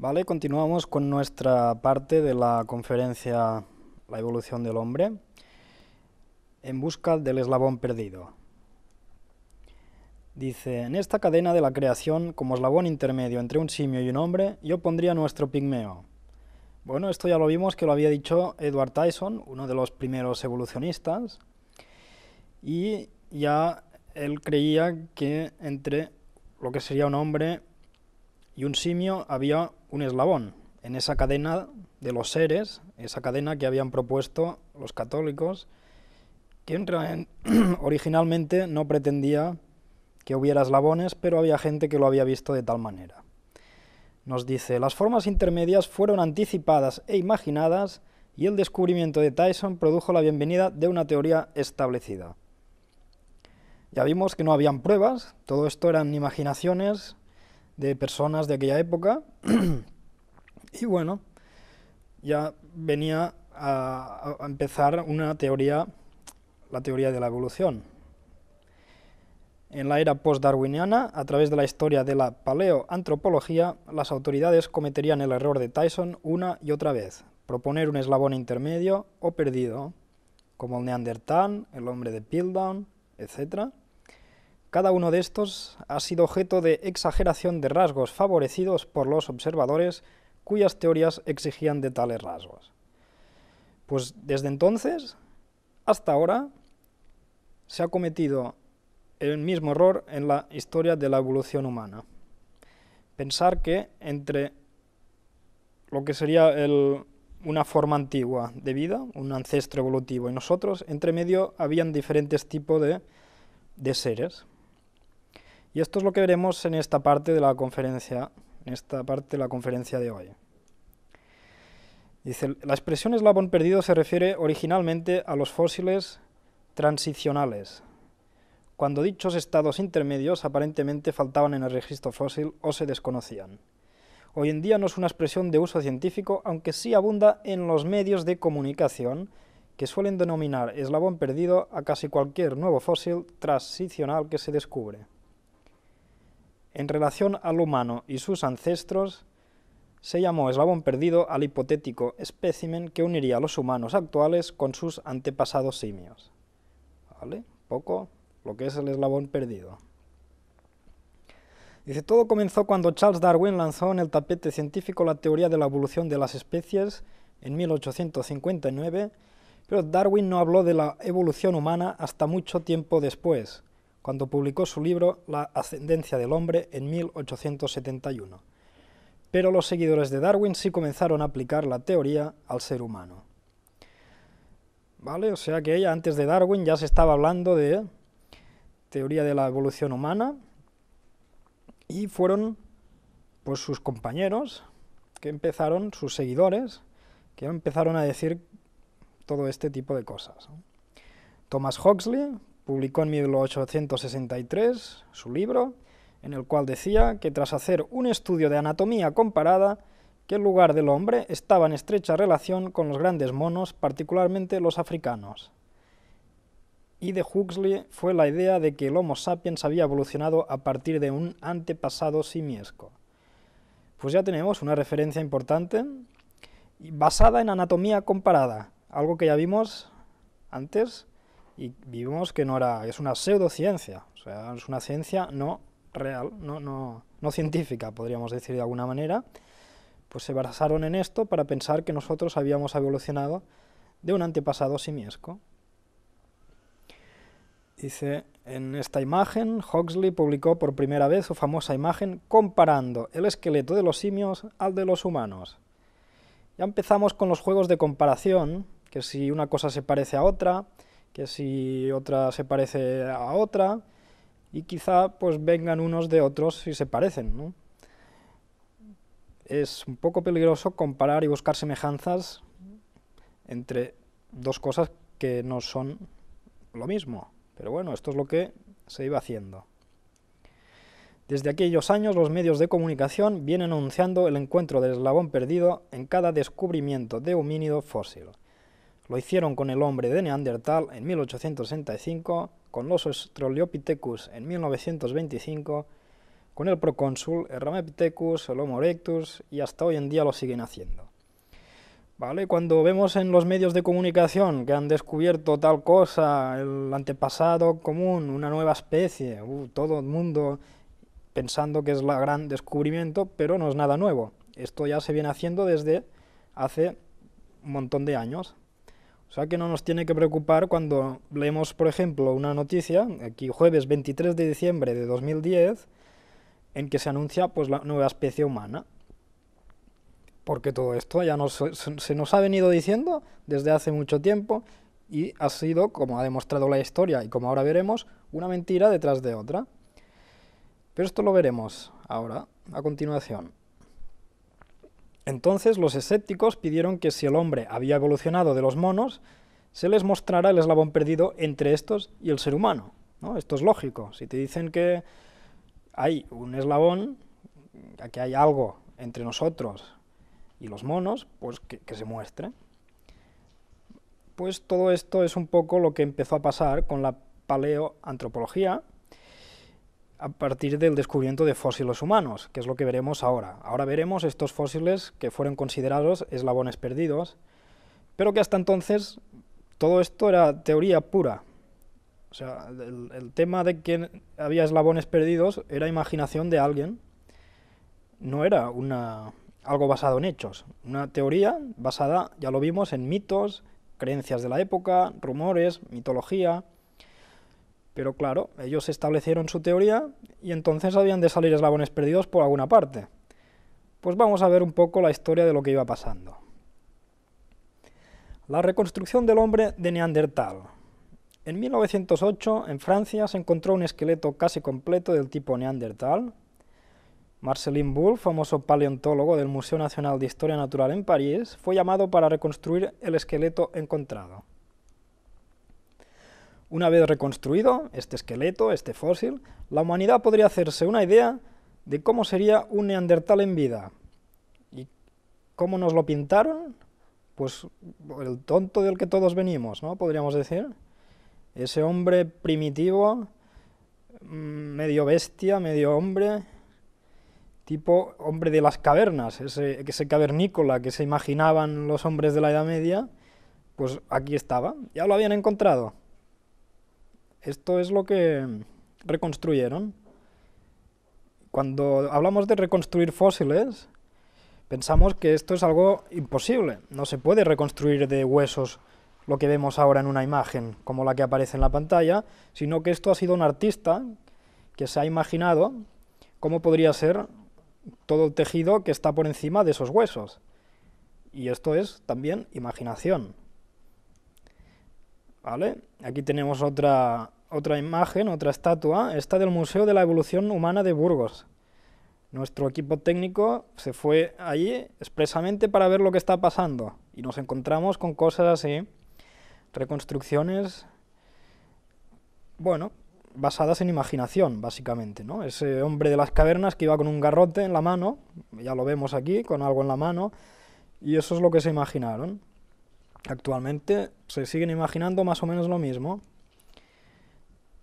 Vale, continuamos con nuestra parte de la conferencia La evolución del hombre, en busca del eslabón perdido. Dice, en esta cadena de la creación, como eslabón intermedio entre un simio y un hombre, yo pondría nuestro pigmeo. Bueno, esto ya lo vimos que lo había dicho Edward Tyson, uno de los primeros evolucionistas, y ya él creía que entre lo que sería un hombre y un simio había un eslabón en esa cadena de los seres, esa cadena que habían propuesto los católicos, que originalmente no pretendía que hubiera eslabones, pero había gente que lo había visto de tal manera. Nos dice, las formas intermedias fueron anticipadas e imaginadas y el descubrimiento de Tyson produjo la bienvenida de una teoría establecida. Ya vimos que no habían pruebas, todo esto eran imaginaciones de personas de aquella época y bueno, ya venía a empezar una teoría, la teoría de la evolución. En la era post-darwiniana, a través de la historia de la paleoantropología, las autoridades cometerían el error de Tyson una y otra vez, proponer un eslabón intermedio o perdido, como el Neandertal, el hombre de Piltdown, etc. Cada uno de estos ha sido objeto de exageración de rasgos favorecidos por los observadores cuyas teorías exigían de tales rasgos. Pues desde entonces hasta ahora se ha cometido el mismo error en la historia de la evolución humana. Pensar que entre lo que sería una forma antigua de vida, un ancestro evolutivo, y nosotros, entre medio habían diferentes tipos de seres. Y esto es lo que veremos en esta parte de la conferencia, de hoy. Dice, la expresión eslabón perdido se refiere originalmente a los fósiles transicionales, cuando dichos estados intermedios aparentemente faltaban en el registro fósil o se desconocían. Hoy en día no es una expresión de uso científico, aunque sí abunda en los medios de comunicación, que suelen denominar eslabón perdido a casi cualquier nuevo fósil transicional que se descubre. En relación al humano y sus ancestros, se llamó eslabón perdido al hipotético espécimen que uniría a los humanos actuales con sus antepasados simios. ¿Vale? Poco lo que es el eslabón perdido. Dice, todo comenzó cuando Charles Darwin lanzó en el tapete científico la teoría de la evolución de las especies en 1859, pero Darwin no habló de la evolución humana hasta mucho tiempo después, cuando publicó su libro La ascendencia del hombre en 1871. Pero los seguidores de Darwin sí comenzaron a aplicar la teoría al ser humano. ¿Vale? O sea que antes de Darwin ya se estaba hablando de teoría de la evolución humana y fueron pues sus compañeros que empezaron, sus seguidores, que empezaron a decir todo este tipo de cosas. Thomas Huxley publicó en 1863 su libro, en el cual decía que tras hacer un estudio de anatomía comparada, que el lugar del hombre estaba en estrecha relación con los grandes monos, particularmente los africanos. Y de Huxley fue la idea de que el Homo sapiens había evolucionado a partir de un antepasado simiesco. Pues ya tenemos una referencia importante basada en anatomía comparada, algo que ya vimos antes y vimos que no era, es una pseudociencia, o sea, es una ciencia no real, no científica, podríamos decir de alguna manera. Pues se basaron en esto para pensar que nosotros habíamos evolucionado de un antepasado simiesco. Dice, en esta imagen, Huxley publicó por primera vez su famosa imagen comparando el esqueleto de los simios al de los humanos. Ya empezamos con los juegos de comparación, que si una cosa se parece a otra, que si otra se parece a otra, y quizá pues vengan unos de otros si se parecen, ¿no? Es un poco peligroso comparar y buscar semejanzas entre dos cosas que no son lo mismo. Pero bueno, esto es lo que se iba haciendo. Desde aquellos años los medios de comunicación vienen anunciando el encuentro del eslabón perdido en cada descubrimiento de homínido fósil. Lo hicieron con el hombre de Neandertal en 1865, con los Australopithecus en 1925, con el procónsul, el Ramapithecus, el Homo erectus, y hasta hoy en día lo siguen haciendo. ¿Vale? Cuando vemos en los medios de comunicación que han descubierto tal cosa, el antepasado común, una nueva especie, todo el mundo pensando que es el gran descubrimiento, pero no es nada nuevo. Esto ya se viene haciendo desde hace un montón de años. O sea que no nos tiene que preocupar cuando leemos, por ejemplo, una noticia, aquí jueves 23 de diciembre de 2010, en que se anuncia pues la nueva especie humana. Porque todo esto ya se nos ha venido diciendo desde hace mucho tiempo y ha sido, como ha demostrado la historia y como ahora veremos, una mentira detrás de otra. Pero esto lo veremos ahora, a continuación. Entonces los escépticos pidieron que si el hombre había evolucionado de los monos, se les mostrara el eslabón perdido entre estos y el ser humano, ¿no? Esto es lógico. Si te dicen que hay un eslabón, que hay algo entre nosotros y los monos, pues que se muestre. Pues todo esto es un poco lo que empezó a pasar con la paleoantropología a partir del descubrimiento de fósiles humanos, que es lo que veremos ahora. Ahora veremos estos fósiles que fueron considerados eslabones perdidos, pero que hasta entonces todo esto era teoría pura. O sea, el tema de que había eslabones perdidos era imaginación de alguien, no era algo basado en hechos, una teoría basada, ya lo vimos, en mitos, creencias de la época, rumores, mitología. Pero claro, ellos establecieron su teoría y entonces habían de salir eslabones perdidos por alguna parte. Pues vamos a ver un poco la historia de lo que iba pasando. La reconstrucción del hombre de Neandertal. En 1908, en Francia, se encontró un esqueleto casi completo del tipo Neandertal. Marcelin Bull, famoso paleontólogo del Museo Nacional de Historia Natural en París, fue llamado para reconstruir el esqueleto encontrado. Una vez reconstruido este esqueleto, este fósil, la humanidad podría hacerse una idea de cómo sería un neandertal en vida. ¿Y cómo nos lo pintaron? Pues el tonto del que todos venimos, ¿no? Podríamos decir. Ese hombre primitivo, medio bestia, medio hombre, tipo hombre de las cavernas, ese cavernícola que se imaginaban los hombres de la Edad Media, pues aquí estaba, ya lo habían encontrado. Esto es lo que reconstruyeron. Cuando hablamos de reconstruir fósiles, pensamos que esto es algo imposible. No se puede reconstruir de huesos lo que vemos ahora en una imagen, como la que aparece en la pantalla, sino que esto ha sido un artista que se ha imaginado cómo podría ser todo el tejido que está por encima de esos huesos. Y esto es también imaginación. ¿Vale? Aquí tenemos otra imagen, otra estatua, esta del Museo de la Evolución Humana de Burgos. Nuestro equipo técnico se fue allí expresamente para ver lo que está pasando y nos encontramos con cosas así, reconstrucciones, bueno, basadas en imaginación, básicamente, ¿no? Ese hombre de las cavernas que iba con un garrote en la mano, ya lo vemos aquí, con algo en la mano, y eso es lo que se imaginaron. Actualmente se siguen imaginando más o menos lo mismo.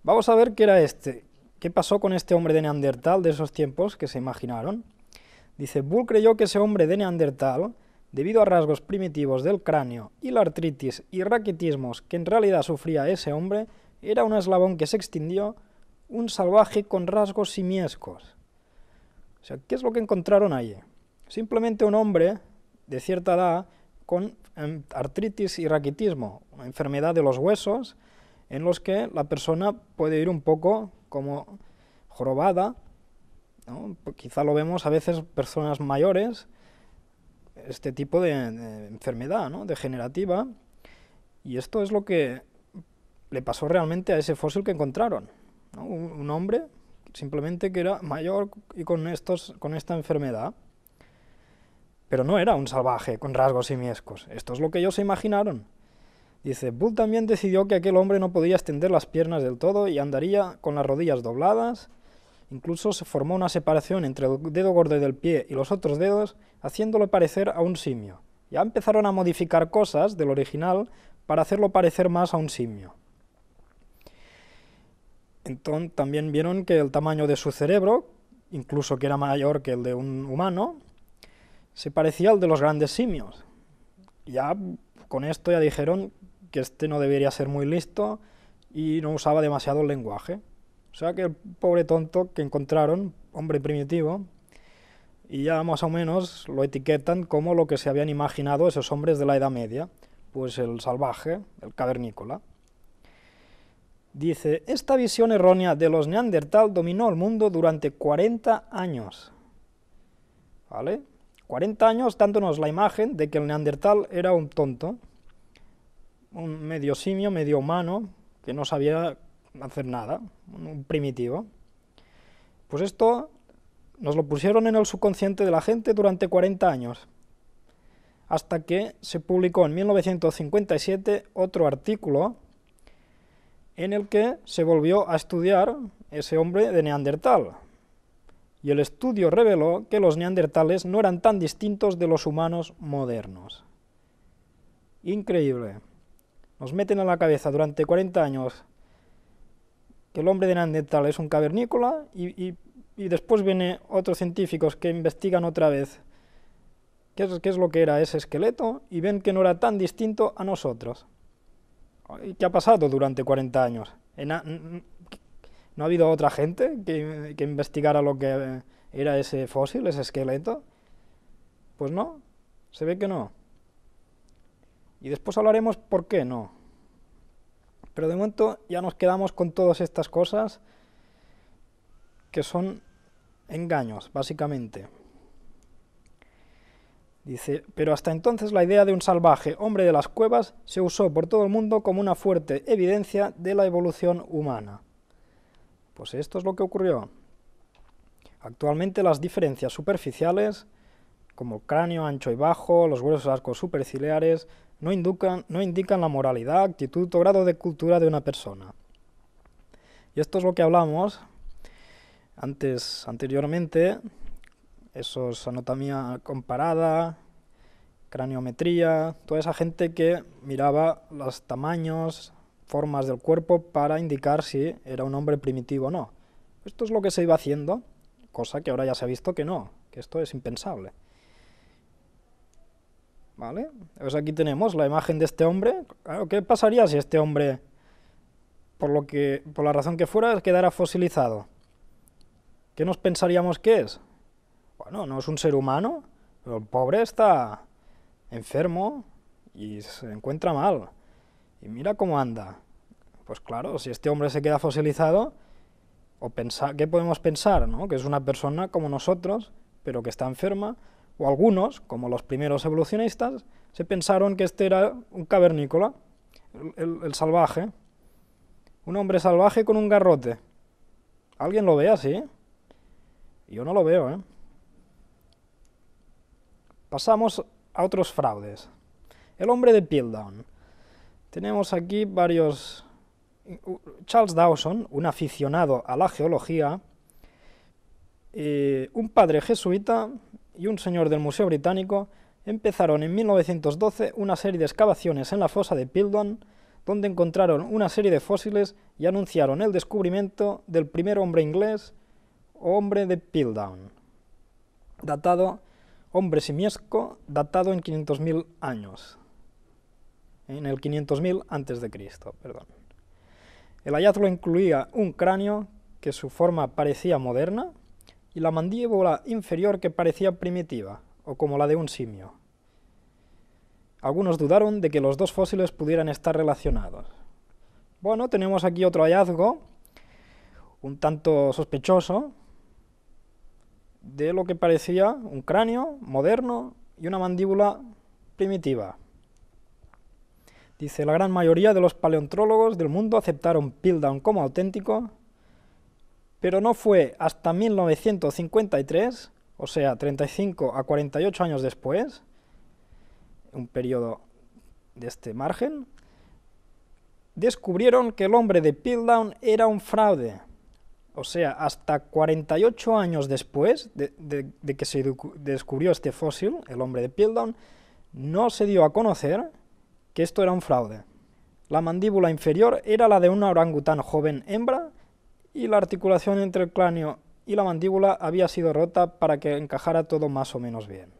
Vamos a ver qué era qué pasó con este hombre de Neandertal de esos tiempos que se imaginaron. Dice, Bull creyó que ese hombre de Neandertal, debido a rasgos primitivos del cráneo y la artritis y raquitismos que en realidad sufría ese hombre, era un eslabón que se extinguió, un salvaje con rasgos simiescos. O sea, ¿qué es lo que encontraron allí? Simplemente un hombre de cierta edad con artritis y raquitismo, una enfermedad de los huesos en los que la persona puede ir un poco como jorobada, ¿no? Quizá lo vemos a veces personas mayores, este tipo de enfermedad, ¿no? Degenerativa, y esto es lo que le pasó realmente a ese fósil que encontraron, ¿no? Un hombre simplemente que era mayor y con esta enfermedad. Pero no era un salvaje con rasgos simiescos. Esto es lo que ellos se imaginaron. Dice, Bull también decidió que aquel hombre no podía extender las piernas del todo y andaría con las rodillas dobladas. Incluso se formó una separación entre el dedo gordo del pie y los otros dedos, haciéndolo parecer a un simio. Ya empezaron a modificar cosas del original para hacerlo parecer más a un simio. Entonces también vieron que el tamaño de su cerebro, incluso que era mayor que el de un humano, se parecía al de los grandes simios. Ya con esto ya dijeron que este no debería ser muy listo y no usaba demasiado el lenguaje. O sea que el pobre tonto que encontraron, hombre primitivo, y ya más o menos lo etiquetan como lo que se habían imaginado esos hombres de la Edad Media, pues el salvaje, el cavernícola. Dice, esta visión errónea de los neandertal dominó el mundo durante 40 años. ¿Vale? 40 años dándonos la imagen de que el neandertal era un tonto, un medio simio, medio humano, que no sabía hacer nada, un primitivo. Pues esto nos lo pusieron en el subconsciente de la gente durante 40 años, hasta que se publicó en 1957 otro artículo en el que se volvió a estudiar ese hombre de Neandertal. Y el estudio reveló que los neandertales no eran tan distintos de los humanos modernos. Increíble. Nos meten en la cabeza durante 40 años que el hombre de Neandertal es un cavernícola y después vienen otros científicos que investigan otra vez qué es lo que era ese esqueleto y ven que no era tan distinto a nosotros. ¿Y qué ha pasado durante 40 años? ¿No ha habido otra gente que investigara lo que era ese fósil, ese esqueleto? Pues no, se ve que no. Y después hablaremos por qué no. Pero de momento ya nos quedamos con todas estas cosas que son engaños, básicamente. Dice, pero hasta entonces la idea de un salvaje hombre de las cuevas se usó por todo el mundo como una fuerte evidencia de la evolución humana. Pues esto es lo que ocurrió. Actualmente las diferencias superficiales, como el cráneo ancho y bajo, los gruesos arcos superciliares, no indican la moralidad, actitud o grado de cultura de una persona. Y esto es lo que hablamos anteriormente, esos anatomía comparada, craniometría, toda esa gente que miraba los tamaños, formas del cuerpo para indicar si era un hombre primitivo o no. Esto es lo que se iba haciendo, cosa que ahora ya se ha visto que no, que esto es impensable. ¿Vale? Pues aquí tenemos la imagen de este hombre. Claro, ¿qué pasaría si este hombre, por la razón que fuera, quedara fosilizado? ¿Qué nos pensaríamos que es? Bueno, no es un ser humano, pero el pobre está enfermo y se encuentra mal. Y mira cómo anda. Pues claro, si este hombre se queda fosilizado, ¿qué podemos pensar? ¿No? Que es una persona como nosotros, pero que está enferma. O algunos, como los primeros evolucionistas, se pensaron que este era un cavernícola, el salvaje. Un hombre salvaje con un garrote. ¿Alguien lo ve así? Yo no lo veo, ¿eh? Pasamos a otros fraudes. El hombre de Piltdown. Tenemos aquí varios... Charles Dawson, un aficionado a la geología, un padre jesuita y un señor del Museo Británico empezaron en 1912 una serie de excavaciones en la fosa de Piltdown, donde encontraron una serie de fósiles y anunciaron el descubrimiento del primer hombre inglés, hombre de Piltdown, hombre simiesco, datado en 500.000 años, en el 500.000 antes de Cristo, perdón. El hallazgo incluía un cráneo que su forma parecía moderna y la mandíbula inferior que parecía primitiva, o como la de un simio. Algunos dudaron de que los dos fósiles pudieran estar relacionados. Bueno, tenemos aquí otro hallazgo, un tanto sospechoso, de lo que parecía un cráneo moderno y una mandíbula primitiva. Dice, la gran mayoría de los paleontólogos del mundo aceptaron Piltdown como auténtico, pero no fue hasta 1953, o sea, 35 a 48 años después, un periodo de este margen, descubrieron que el hombre de Piltdown era un fraude. O sea, hasta 48 años después de que se descubrió este fósil, el hombre de Piltdown, no se dio a conocer que esto era un fraude. La mandíbula inferior era la de una orangután joven hembra y la articulación entre el cráneo y la mandíbula había sido rota para que encajara todo más o menos bien.